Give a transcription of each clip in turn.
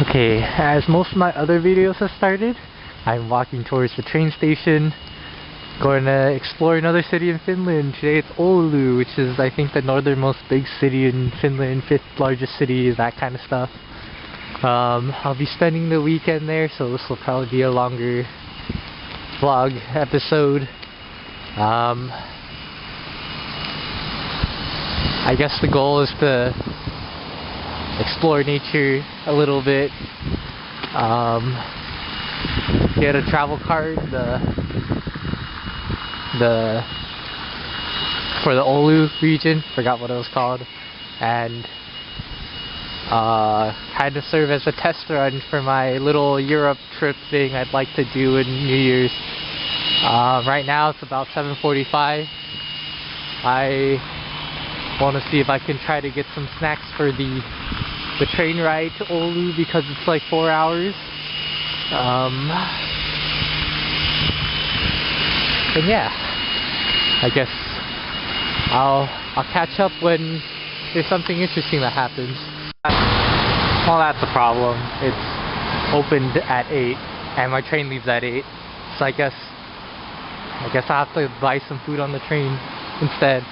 Okay, as most of my other videos have started, I'm walking towards the train station, going to explore another city in Finland. Today it's Oulu, which is I think the northernmost big city in Finland, 5th largest city, that kind of stuff. I'll be spending the weekend there, so this will probably be a longer vlog episode. I guess the goal is to explore nature a little bit, get a travel card, for the Oulu region, forgot what it was called, and kind of serve as a test run for my little Europe trip thing I'd like to do in New Year's. Right now it's about 7:45. I want to see if I can try to get some snacks for the train ride to Oulu, because it's like 4 hours. And yeah, I guess I'll catch up when there's something interesting that happens. Well, that's the problem. It's opened at 8 and my train leaves at 8, so I guess I'll have to buy some food on the train instead.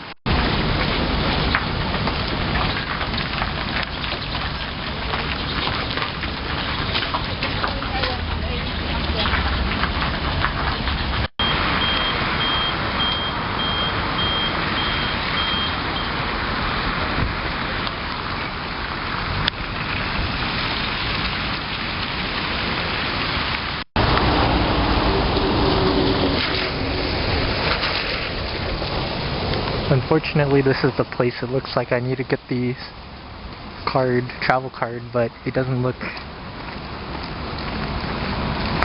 Unfortunately, this is the place it looks like I need to get the travel card, but it doesn't look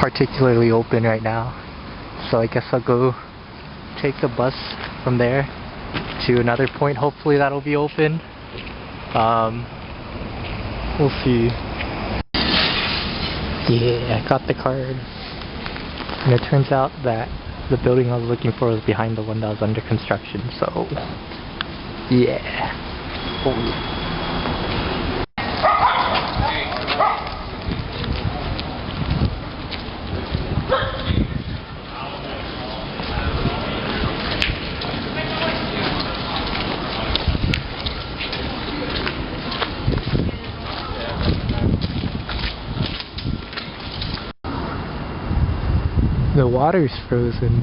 particularly open right now. So I guess I'll go take the bus from there to another point. Hopefully that'll be open. We'll see. Yeah, I got the card. And it turns out that the building I was looking for was behind the one that was under construction, so yeah. The water's frozen.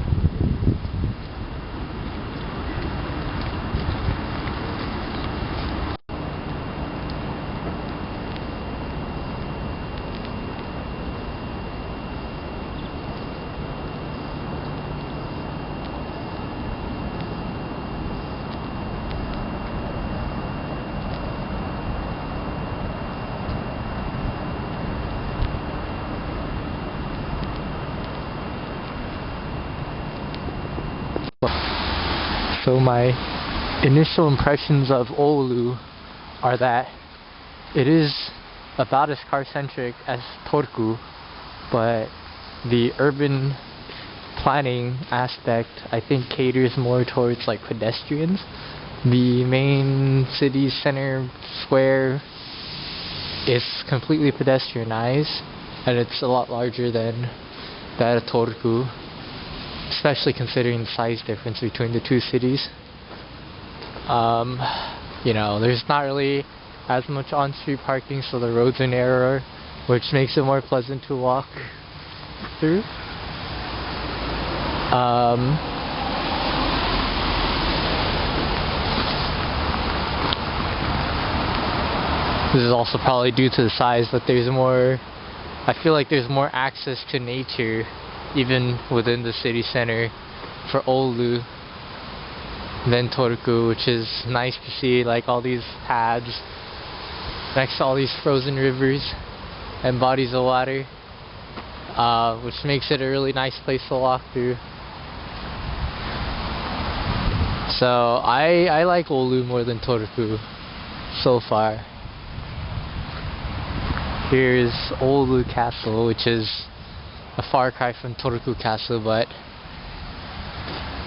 So my initial impressions of Oulu are that it is about as car-centric as Turku, but the urban planning aspect I think caters more towards like pedestrians. The main city center square is completely pedestrianized, and it's a lot larger than that of Turku, especially considering the size difference between the two cities. You know, there's not really as much on-street parking, so the roads are narrower, which makes it more pleasant to walk through. This is also probably due to the size, but I feel like there's more access to nature even within the city center for Oulu than Turku, which is nice to see, like all these paths next to all these frozen rivers and bodies of water, which makes it a really nice place to walk through. So I like Oulu more than Turku so far. Here's Oulu Castle, which is a far cry from Turku Castle, but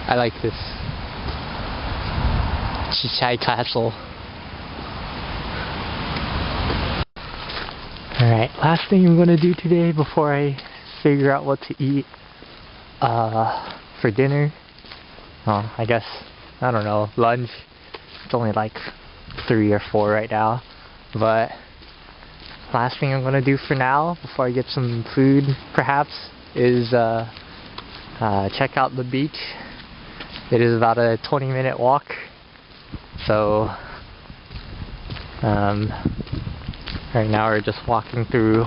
I like this. Chichai Castle. Alright, last thing I'm gonna do today before I figure out what to eat for dinner. I guess, I don't know, lunch. It's only like 3 or 4 right now. But last thing I'm gonna do for now, before I get some food perhaps, is check out the beach. It is about a 20-minute walk. So right now we're just walking through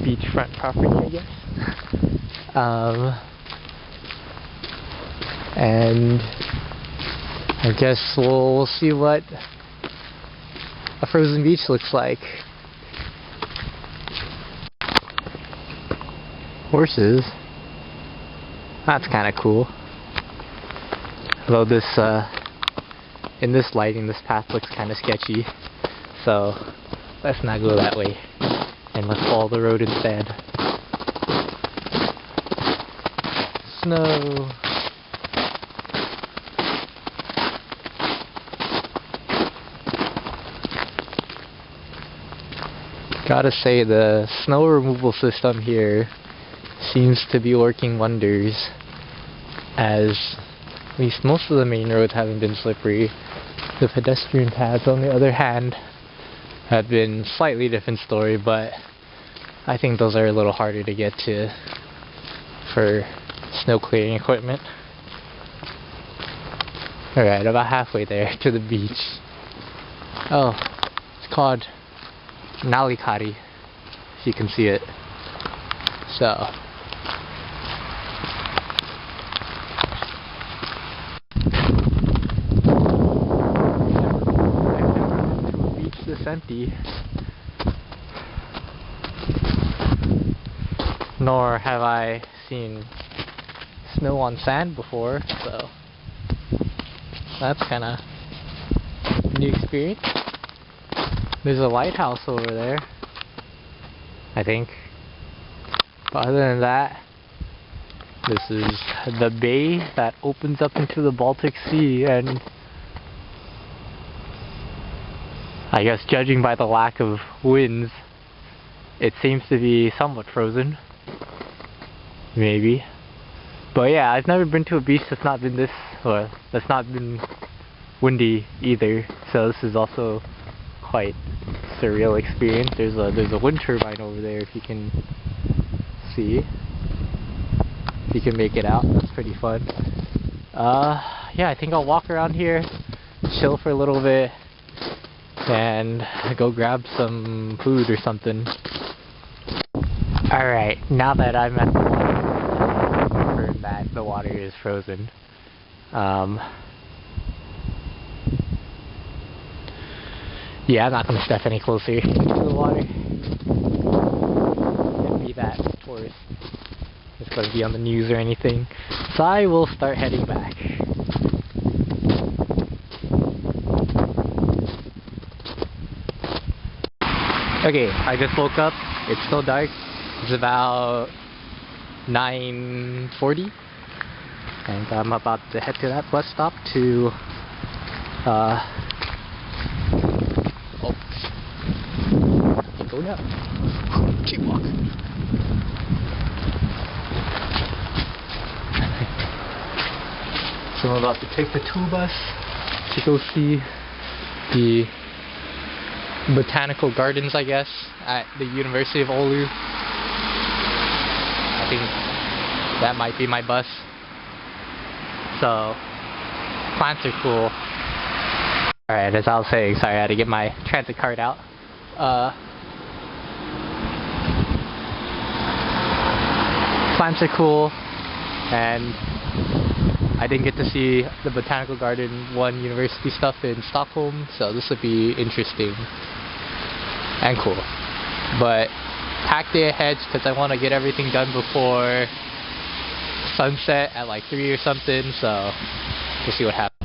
beachfront property, I guess. And I guess we'll see what a frozen beach looks like. Horses. That's kind of cool. Although this, in this lighting, this path looks kind of sketchy. So let's not go that way, and let's follow the road instead. Snow. Gotta say, the snow removal system here seems to be working wonders, as at least most of the main roads haven't been slippery. The pedestrian paths, on the other hand, have been slightly different story, but I think those are a little harder to get to for snow clearing equipment. Alright, about halfway there to the beach. Oh, it's called Nalikari, if you can see it. So this empty, nor have I seen snow on sand before, so that's kind of new experience. There's a lighthouse over there, I think. But other than that, this is the bay that opens up into the Baltic Sea, and I guess judging by the lack of winds, it seems to be somewhat frozen. Maybe. But yeah, I've never been to a beach that's not been this, or that's not been windy either, so this is also quite surreal experience. There's a wind turbine over there, if you can see. If you can make it out, that's pretty fun. Yeah, I think I'll walk around here, chill for a little bit, and go grab some food or something. Alright, now that I'm at the water, I've confirmed that the water is frozen. Yeah, I'm not going to step any closer into the water and be that tourist that's going to be on the news or anything. So I will start heading back. Okay, I just woke up. It's still dark. It's about 9:40, and I'm about to head to that bus stop to go now. Keep walking. So I'm about to take the tour bus to go see the botanical gardens, I guess, at the University of Oulu. I think that might be my bus. So, plants are cool. Alright, as I was saying, sorry, I had to get my transit card out. Plants are cool, and I didn't get to see the Botanical Garden 1 university stuff in Stockholm, so this would be interesting and cool. But pack day ahead because I want to get everything done before sunset at like 3 or something, so we'll see what happens.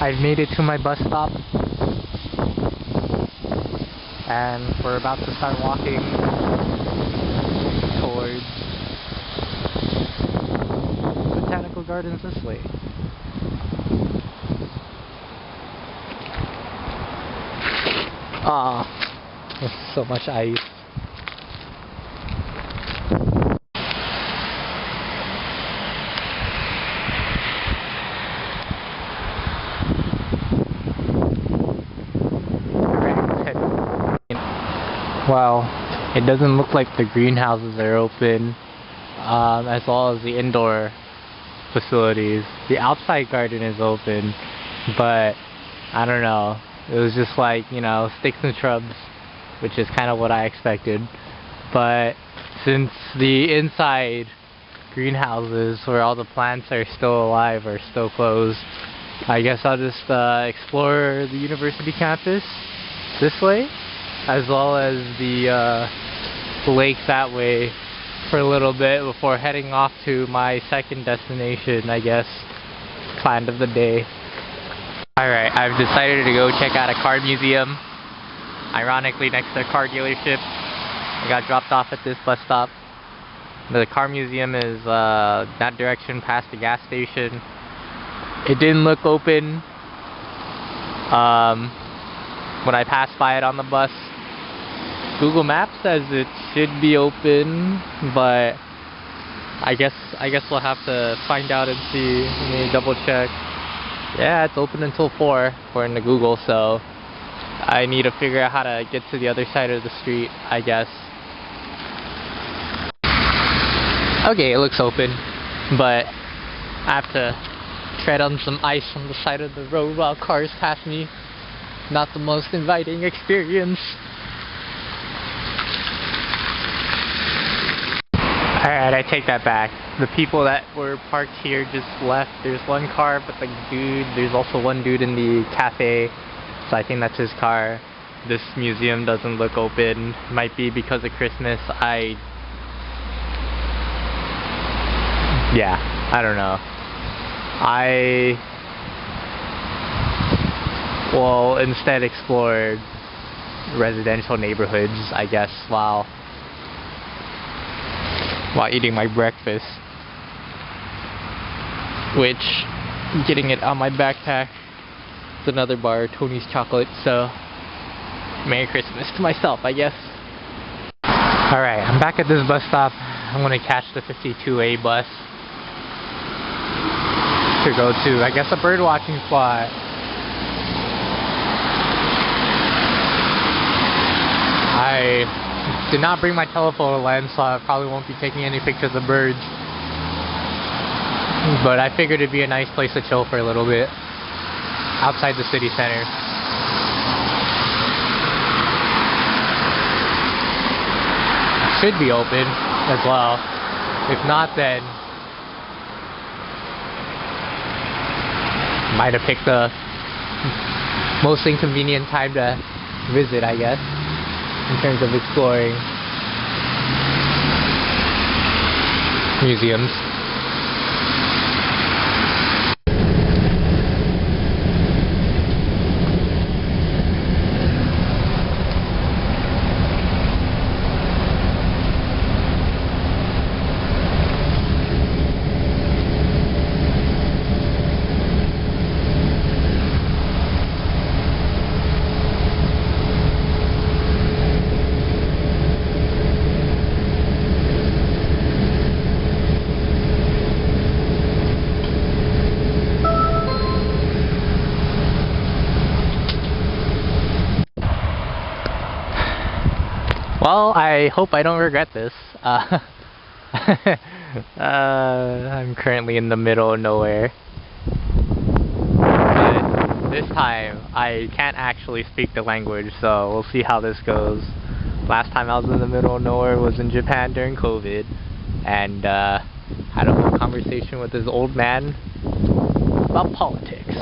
I've made it to my bus stop, and we're about to start walking towards Botanical Gardens this way. Ah, there's so much ice. Well, it doesn't look like the greenhouses are open, as well as the indoor facilities. The outside garden is open, but I don't know. It was just like, you know, sticks and shrubs, which is kind of what I expected. But since the inside greenhouses where all the plants are still alive are still closed, I guess I'll just explore the university campus this way, as well as the lake that way for a little bit before heading off to my second destination, I guess, planned of the day. Alright, I've decided to go check out a car museum, ironically next to a car dealership. I got dropped off at this bus stop. The car museum is that direction past the gas station. It didn't look open when I passed by it on the bus. Google Maps says it should be open, but I guess we'll have to find out and see. Let me double check. Yeah, it's open until 4 according to Google, so I need to figure out how to get to the other side of the street, I guess. Okay, it looks open, but I have to tread on some ice on the side of the road while cars pass me. Not the most inviting experience. Alright, I take that back. The people that were parked here just left. There's one car, but there's also one dude in the cafe, so I think that's his car. This museum doesn't look open. Might be because of Christmas. Yeah, I don't know. I will instead explore residential neighborhoods, I guess, while eating my breakfast, which, getting it on my backpack, is another bar, Tony's Chocolate, so Merry Christmas to myself, I guess. Alright, I'm back at this bus stop. I'm gonna catch the 52A bus to go to, I guess, a bird watching spot. I did not bring my telephoto lens, so I probably won't be taking any pictures of birds. But I figured it'd be a nice place to chill for a little bit outside the city center. Should be open as well. If not, then might have picked the most inconvenient time to visit, I guess, in terms of exploring museums. Well, I hope I don't regret this. I'm currently in the middle of nowhere. But this time, I can't actually speak the language, so we'll see how this goes. Last time I was in the middle of nowhere was in Japan during COVID, and had a whole conversation with this old man about politics.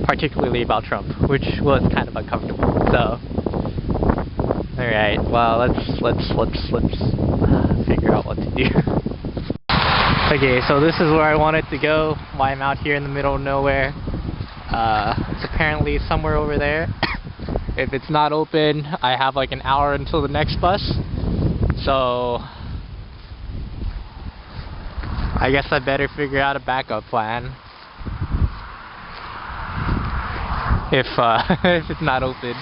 Particularly about Trump, which was kind of uncomfortable, so... Alright, well, let's figure out what to do. Okay, so this is where I wanted to go, why I'm out here in the middle of nowhere. It's apparently somewhere over there. If it's not open, I have like an hour until the next bus. So I guess I better figure out a backup plan. If if it's not open.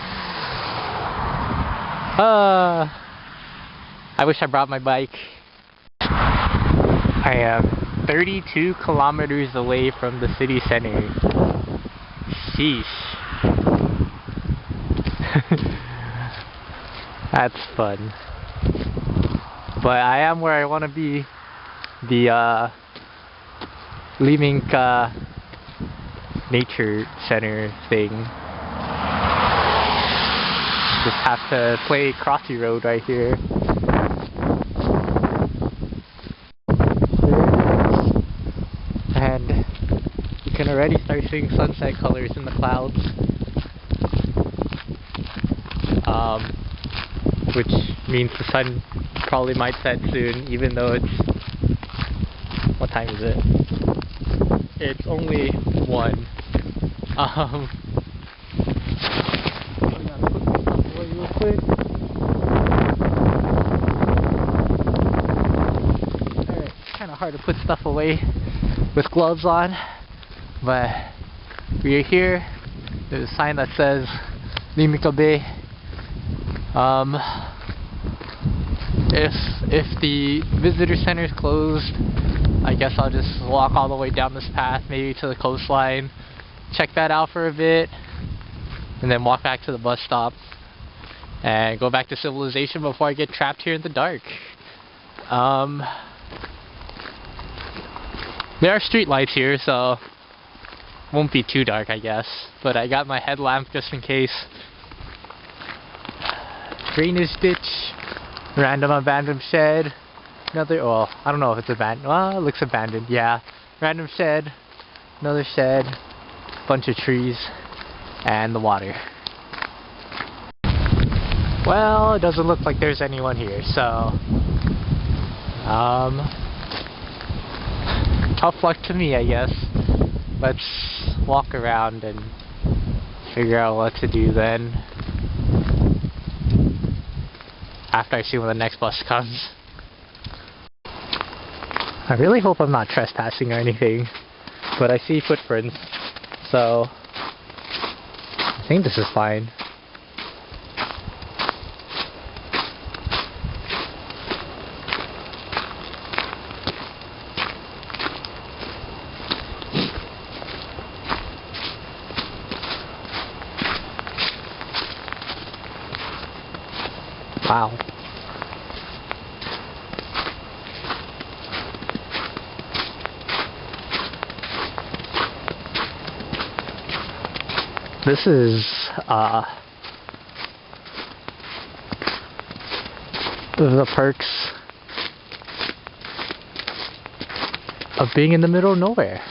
I wish I brought my bike. I am 32 kilometers away from the city center. Sheesh. That's fun. But I am where I want to be. The Liminka nature center thing. Just have to play Crossy Road right here. And you can already start seeing sunset colors in the clouds. Which means the sun probably might set soon, even though it's... What time is it? It's only 1. I gotta put my stuff away real quick. Alright, it's kinda hard to put stuff away with gloves on, but we are here. There's a sign that says Liminka Bay. If the visitor center is closed, I guess I'll just walk all the way down this path, maybe to the coastline, check that out for a bit, and then walk back to the bus stop and go back to civilization before I get trapped here in the dark. There are street lights here, so it won't be too dark, I guess, but I got my headlamp just in case. Drainage ditch, random abandoned shed, another, well, I don't know if it's abandoned, well, it looks abandoned, yeah. Random shed, another shed, bunch of trees, and the water. Well, it doesn't look like there's anyone here, so, tough luck to me, I guess. Let's walk around and figure out what to do then. After I see when the next bus comes. I really hope I'm not trespassing or anything, but I see footprints, so I think this is fine. Wow. This is the perks of being in the middle of nowhere.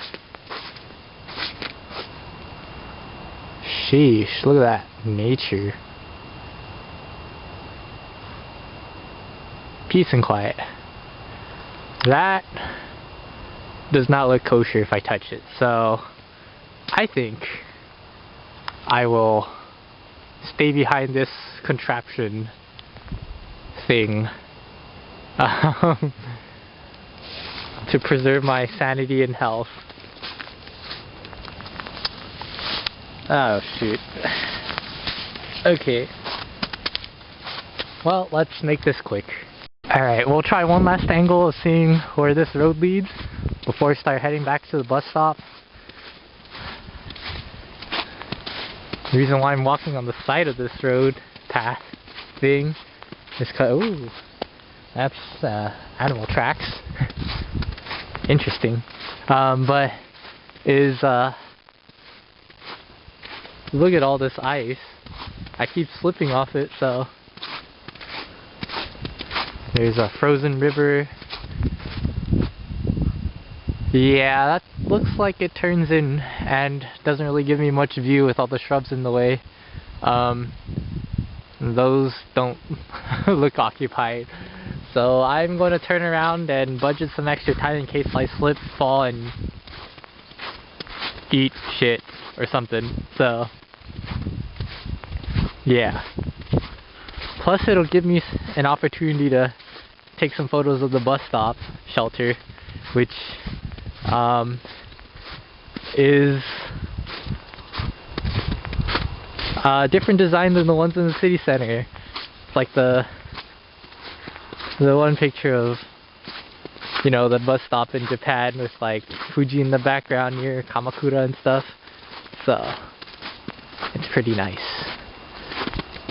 Sheesh, look at that nature. Peace and quiet. That does not look kosher if I touch it, so I think I will stay behind this contraption thing to preserve my sanity and health. Oh shoot. Okay. Well, let's make this quick. Alright, we'll try one last angle of seeing where this road leads before we start heading back to the bus stop. The reason why I'm walking on the side of this road path thing is because, ooh, that's animal tracks. Interesting. But is look at all this ice. I keep slipping off it, so there's a frozen river. Yeah, that looks like it turns in and doesn't really give me much view with all the shrubs in the way. Those don't look occupied. So I'm going to turn around and budget some extra time in case I slip, fall, and eat shit or something. So yeah. Plus it'll give me an opportunity to take some photos of the bus stop shelter, which is different design than the ones in the city center. It's like the one picture of, you know, the bus stop in Japan with like Fuji in the background near Kamakura and stuff. So it's pretty nice.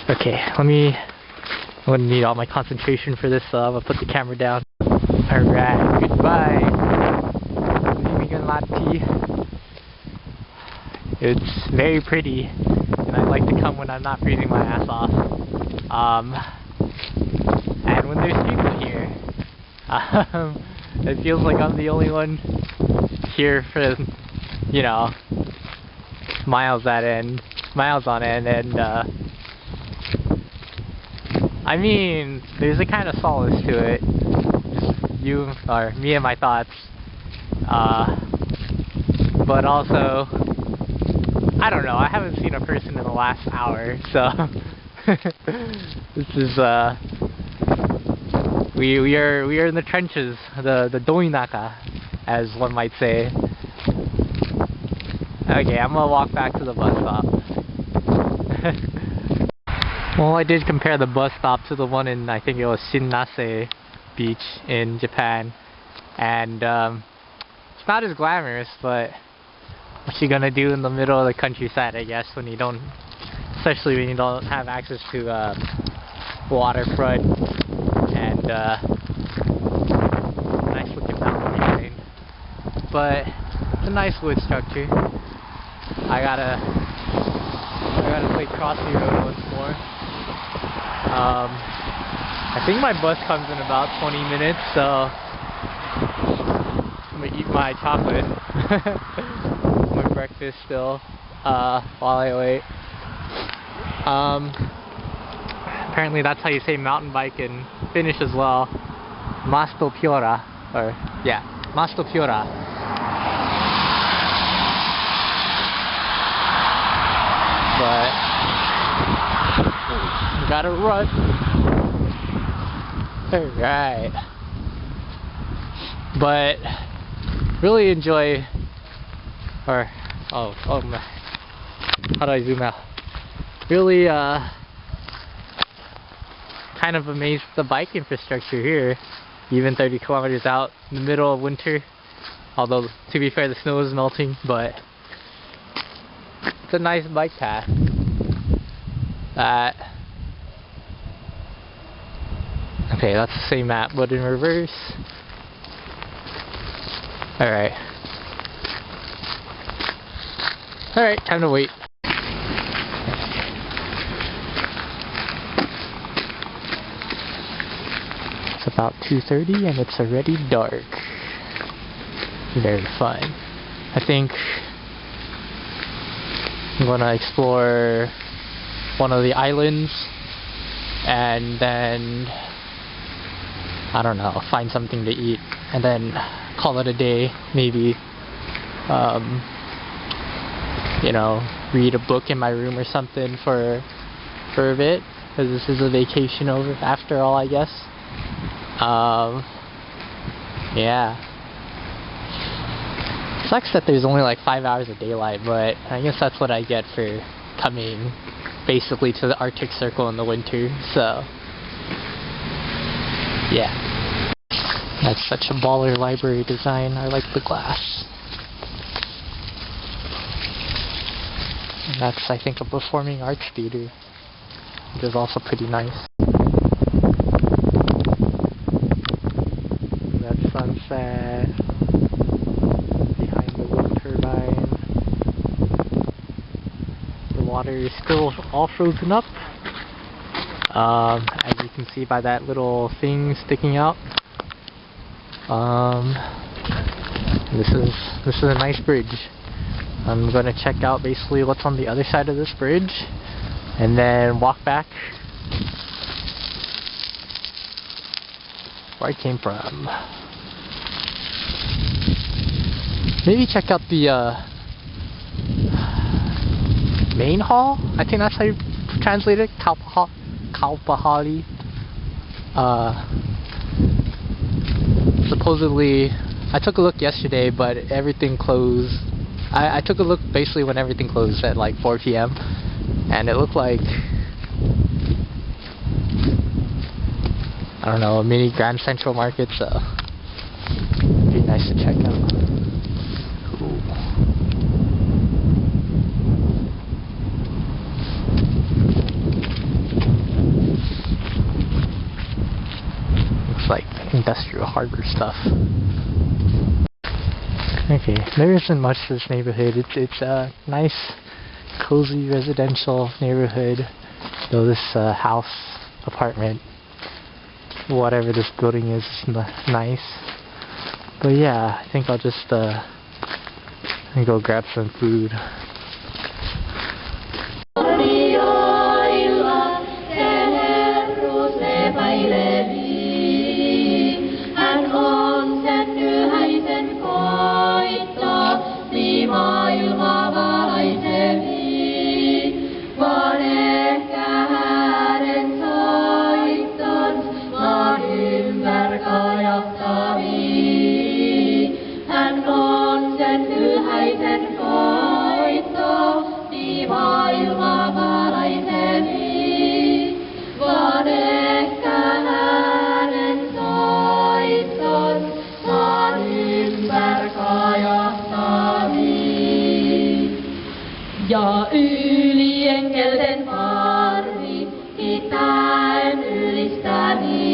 Okay, I'm gonna need all my concentration for this, so I'm gonna put the camera down. Alright, goodbye. It's very pretty, and I like to come when I'm not freezing my ass off. And when there's people here, it feels like I'm the only one here for, you know, miles on end, and I mean, there's a kind of solace to it. Just you, or me and my thoughts. But also, I don't know, I haven't seen a person in the last hour, so this is, we are in the trenches, the doinaka, as one might say. Okay, I'm gonna walk back to the bus stop. Well, I did compare the bus stop to the one in, I think it was Shinnase Beach in Japan, and it's not as glamorous, but what you gonna do in the middle of the countryside, I guess, when you don't, especially when you don't have access to waterfront and nice looking mountain behind. But it's a nice wood structure. I gotta play Crossy Road once more. I think my bus comes in about 20 minutes, so I'm gonna eat my chocolate, my breakfast still, while I wait. Apparently that's how you say mountain bike in Finnish as well. Mastopyora, or yeah, Mastopyora. But gotta run. Alright. But really enjoy, or oh my, how do I zoom out? Really kind of amazed at the bike infrastructure here, even 30 kilometers out in the middle of winter. Although to be fair, the snow is melting, but it's a nice bike path. Okay, that's the same map, but in reverse. Alright. Alright, time to wait. It's about 2:30 and it's already dark. Very fun. I think I'm gonna explore one of the islands and then, I don't know, find something to eat and then call it a day. Maybe you know, read a book in my room or something for a bit, because this is a vacation over after all, I guess. Yeah. Sucks that there's only like 5 hours of daylight, but I guess that's what I get for coming basically to the Arctic Circle in the winter, so yeah. That's such a baller library design. I like the glass. And that's, I think, a performing arts theater, which is also pretty nice. That sunset behind the wind turbine. The water is still all frozen up, as you can see by that little thing sticking out. This is a nice bridge. I'm gonna check out basically what's on the other side of this bridge and then walk back where I came from. Maybe check out the main hall? I think that's how you translate it. Kaupahali. Supposedly, I took a look yesterday, but everything closed. I took a look basically when everything closed at like 4 p.m. and it looked like, I don't know, a mini Grand Central Market, so it'd be nice to check out. Cool. Looks like industrial harbor stuff. Okay, there isn't much to this neighborhood. It's a nice, cozy residential neighborhood. Though this house, apartment, whatever this building is nice. But yeah, I think I'll just go grab some food. Ja yli enkelten parvi, hitain ylistäni.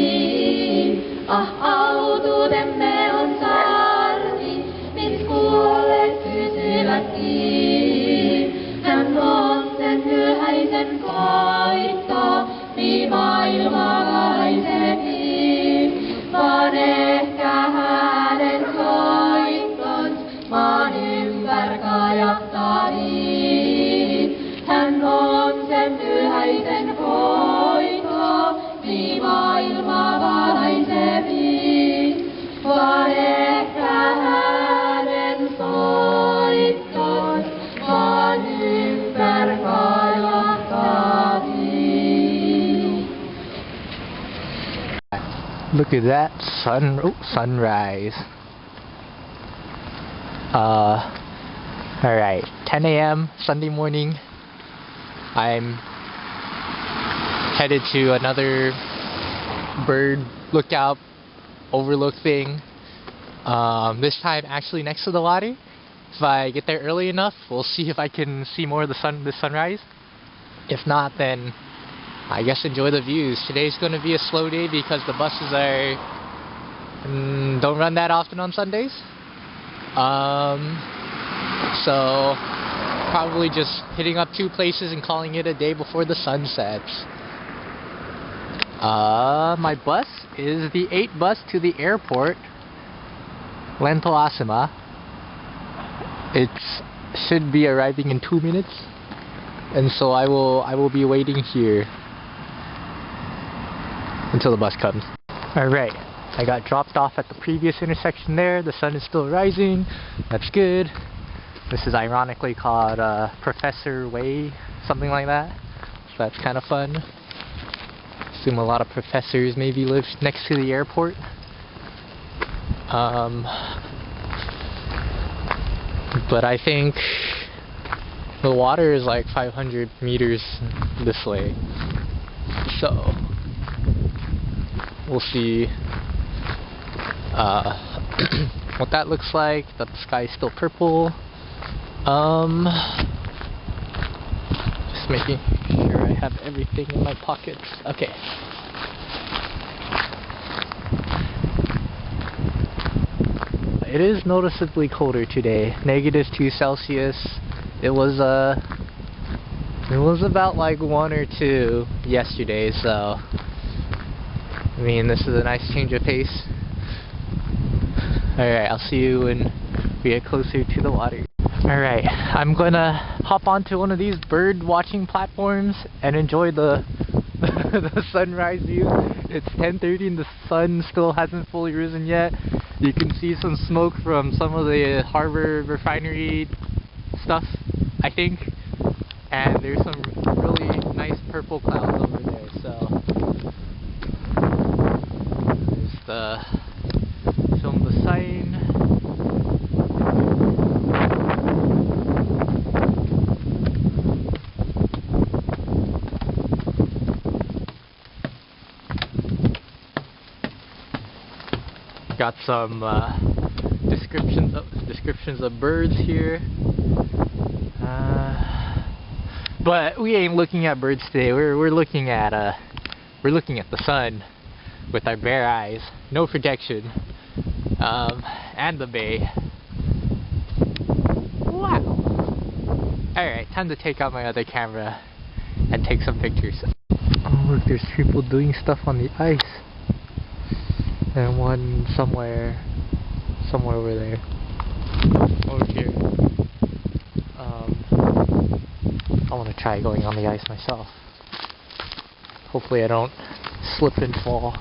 Autuutemme on sarvi, mis kuolleet pysyvätkin. Hän on sen myöhäisen koitto, niin maailma valaiseni. Vaan ehkä hänen soittons maan ympär kajahtani. Hän on sen pyhäisen hoito, niin maailma valaisemi. Vaan ehkä hänen soittos maan ympär kajahtani. Look at that sunrise. Alright, 10 a.m. Sunday morning. I'm headed to another bird lookout overlook thing. This time actually next to the water. If I get there early enough, we'll see if I can see more of the sunrise. If not, then I guess enjoy the views. Today's going to be a slow day because the buses are don't run that often on Sundays. So probably just hitting up 2 places and calling it a day before the sun sets. My bus is the 8 bus to the airport, Lentoasema. It should be arriving in 2 minutes, and so I will be waiting here until the bus comes. Alright, I got dropped off at the previous intersection there. The sun is still rising. That's good. This is ironically called Professor Way, something like that. So that's kind of fun. Assume a lot of professors maybe live next to the airport. But I think the water is like 500 meters this way. So we'll see what that looks like. The sky is still purple. Just making sure I have everything in my pockets. Okay. It is noticeably colder today. -2 Celsius. It was about like 1 or 2 yesterday, so I mean, this is a nice change of pace. Alright, I'll see you when we get closer to the water. Alright, I'm gonna hop onto one of these bird watching platforms and enjoy the the sunrise view. It's 10:30 and the sun still hasn't fully risen yet. You can see some smoke from some of the harbor refinery stuff, I think. and there's some really nice purple clouds over there, so there's the film the sign. Got some descriptions of birds here, but we ain't looking at birds today. We're looking at the sun with our bare eyes, no projection, and the bay. Wow! All right, time to take out my other camera and take some pictures. Oh look, there's people doing stuff on the ice. And one somewhere over there, over here. I want to try going on the ice myself. Hopefully I don't slip and fall.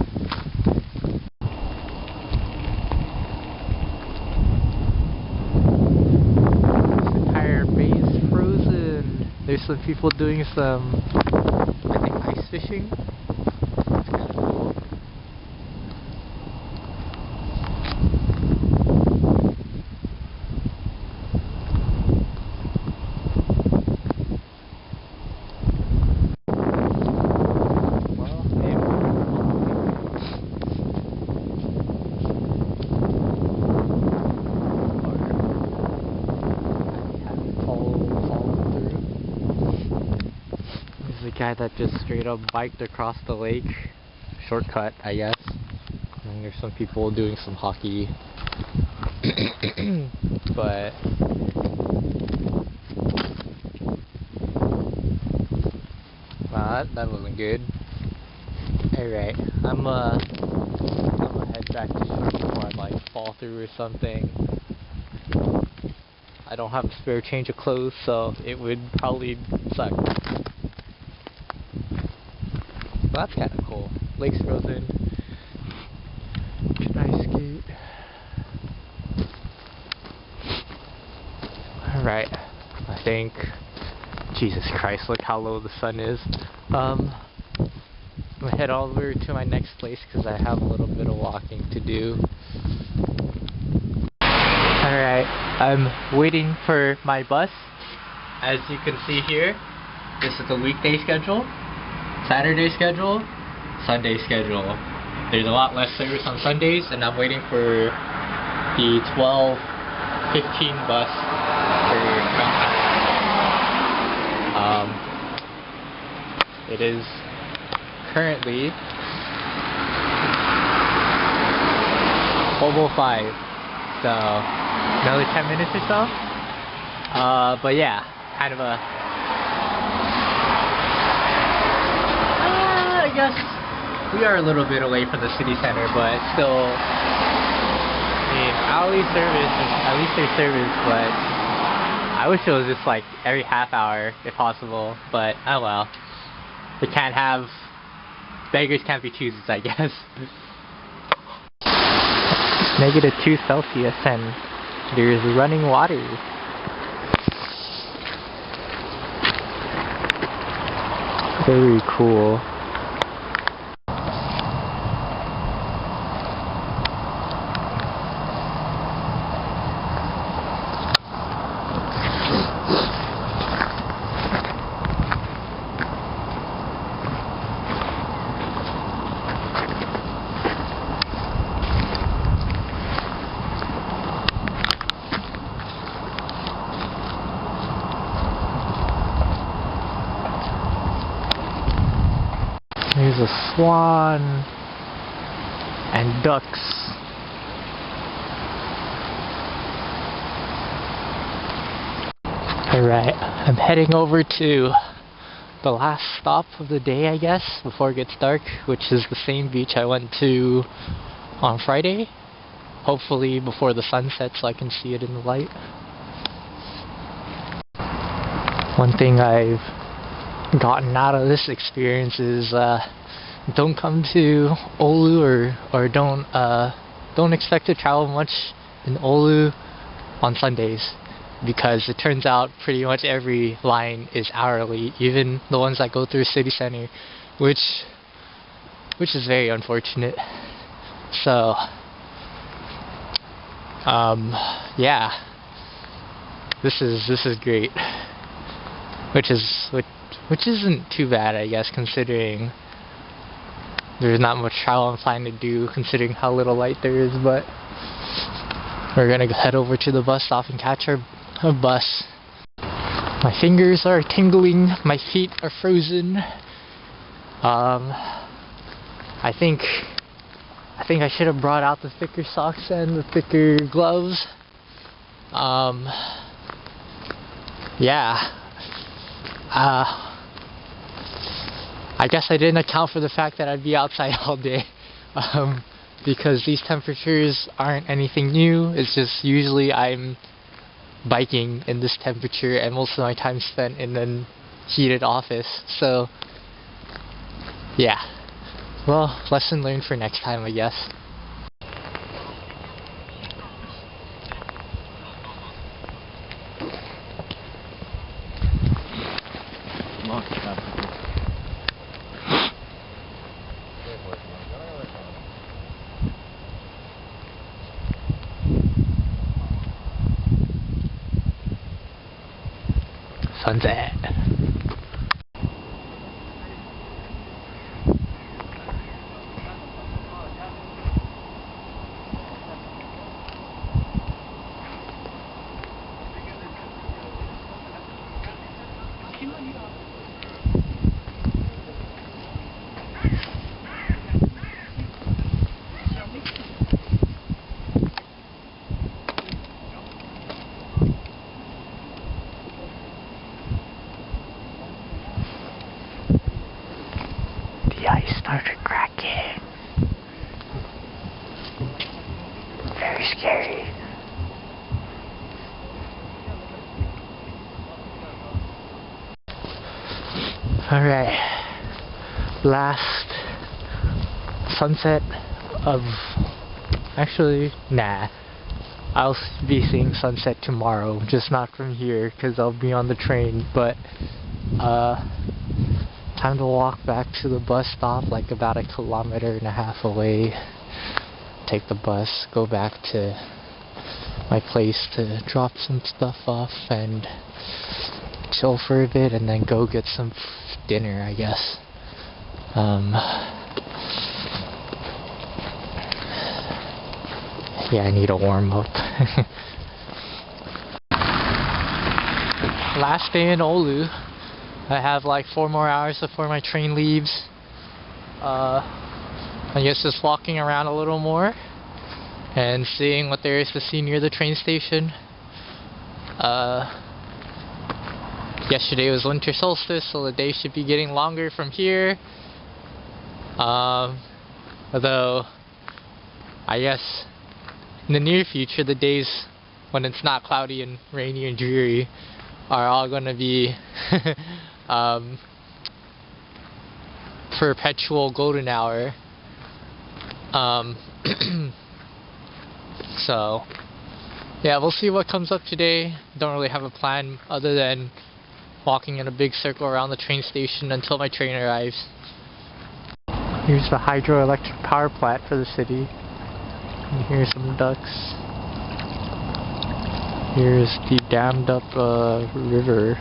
This entire bay is frozen. There's some people doing some, I think, ice fishing. That's kind of cool. Guy that just straight up biked across the lake, shortcut I guess, and there's some people doing some hockey. But wow, that wasn't good. Alright, I'm gonna head back to shore before I like fall through or something. I don't have a spare change of clothes, so it would probably suck. That's kind of cool. Lake's frozen. Should I skate? Alright. I think... Jesus Christ, look how low the sun is. I'm gonna head over to my next place because I have a little bit of walking to do. Alright, I'm waiting for my bus. As you can see here, this is the weekday schedule. Saturday schedule, Sunday schedule. There's a lot less service on Sundays, and I'm waiting for the 12:15 bus for downtown. It is currently 12:05, so another 10 minutes or so. But yeah, kind of a I guess we are a little bit away from the city center, but still, I mean, at least there's service, but I wish it was just like every half hour if possible, but oh well. Beggars can't be choosers, I guess. -2 Celsius and there's running water. Very cool. There's a swan and ducks. Alright, I'm heading over to the last stop of the day, I guess, before it gets dark, which is the same beach I went to on Friday. Hopefully before the sun sets so I can see it in the light. One thing I've gotten out of this experience is don't come to Oulu or don't expect to travel much in Oulu on Sundays, because it turns out pretty much every line is hourly, even the ones that go through city center, which is very unfortunate. So yeah, this is great, which isn't too bad, I guess, considering there's not much travel I'm planning to do, considering how little light there is. But we're gonna head over to the bus stop and catch our bus. My fingers are tingling, my feet are frozen. I think I should have brought out the thicker socks and the thicker gloves. Yeah. I guess I didn't account for the fact that I'd be outside all day, because these temperatures aren't anything new. It's just usually I'm biking in this temperature and most of my time spent in a heated office. So yeah, well, lesson learned for next time, I guess. Sunset. The ice started cracking. Very scary. Alright. Last sunset of... Actually, nah. I'll be seeing sunset tomorrow, just not from here, because I'll be on the train. But, time to walk back to the bus stop, like about 1.5 kilometers away. Take the bus, go back to my place to drop some stuff off and chill for a bit, and then go get some dinner, I guess. Yeah, I need to warm up. Last day in Oulu. I have like 4 more hours before my train leaves. I guess just walking around a little more and seeing what there is to see near the train station. Yesterday was winter solstice, so the day should be getting longer from here. Although, I guess in the near future, the days when it's not cloudy and rainy and dreary are all gonna be perpetual golden hour. So yeah, we'll see what comes up today. Don't really have a plan other than walking in a big circle around the train station until my train arrives. Here's the hydroelectric power plant for the city. And here's some ducks. Here's the dammed up river.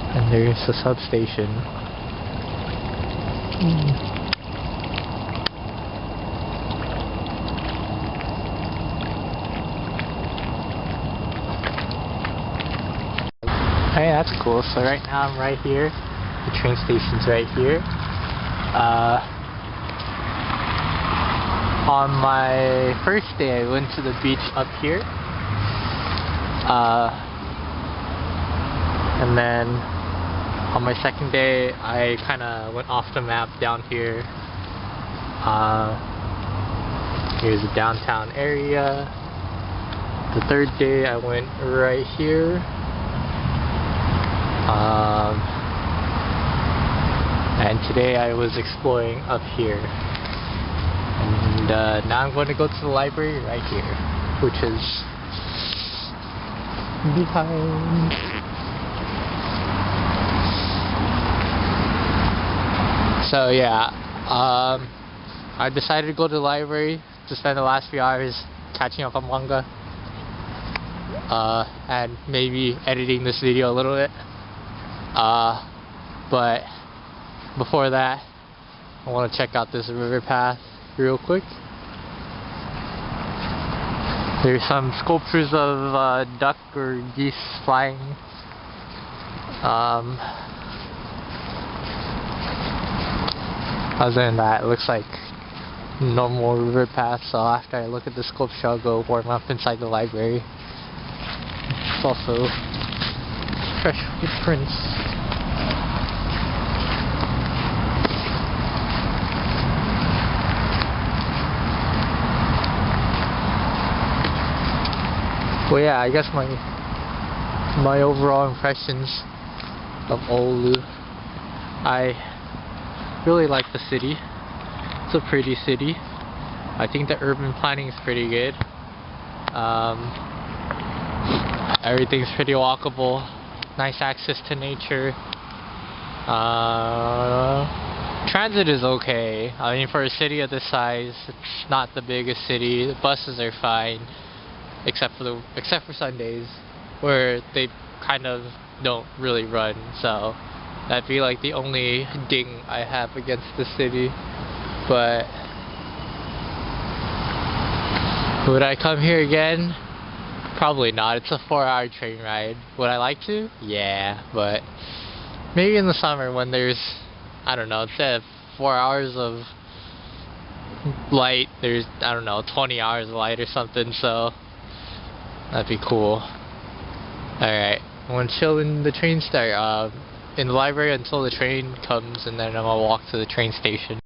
And there's the substation. Hey, that's cool. So right now I'm right here. The train station's right here. On my first day I went to the beach up here. And then on my second day I kinda went off the map down here. Here's the downtown area. The third day I went right here. And today I was exploring up here. And now I'm going to go to the library right here, which is behind. So yeah, I decided to go to the library to spend the last few hours catching up on manga, and maybe editing this video a little bit. But before that, I want to check out this river path real quick. There's some sculptures of duck or geese flying. Other than that, it looks like normal river path. So after I look at the sculpture, I'll go warm up inside the library. It's also fresh footprints. Well, yeah, I guess my overall impressions of Oulu. I really like the city. It's a pretty city. I think the urban planning is pretty good. Everything's pretty walkable. Nice access to nature. Transit is okay. I mean, for a city of this size, it's not the biggest city. The buses are fine, except for Sundays, where they kind of don't really run. So that'd be like the only ding I have against the city. But would I come here again? Probably not. It's a 4-hour train ride. Would I like to? Yeah, but maybe in the summer when there's, I don't know, instead of 4 hours of light, there's, I don't know, 20 hours of light or something, so that'd be cool. Alright, I'm gonna chill in the train in the library until the train comes, and then I'm gonna walk to the train station.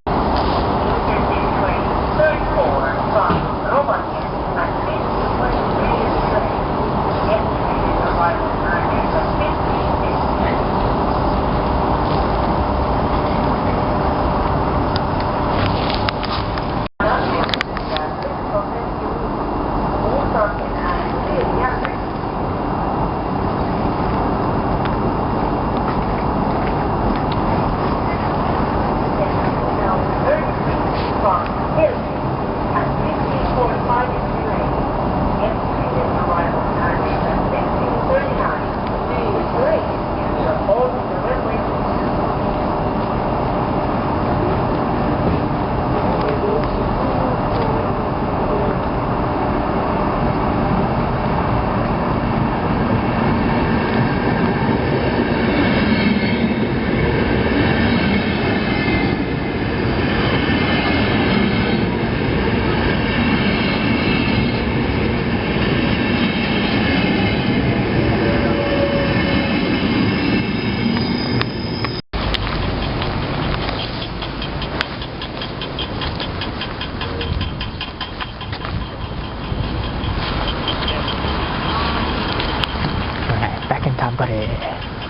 Back in Tampere.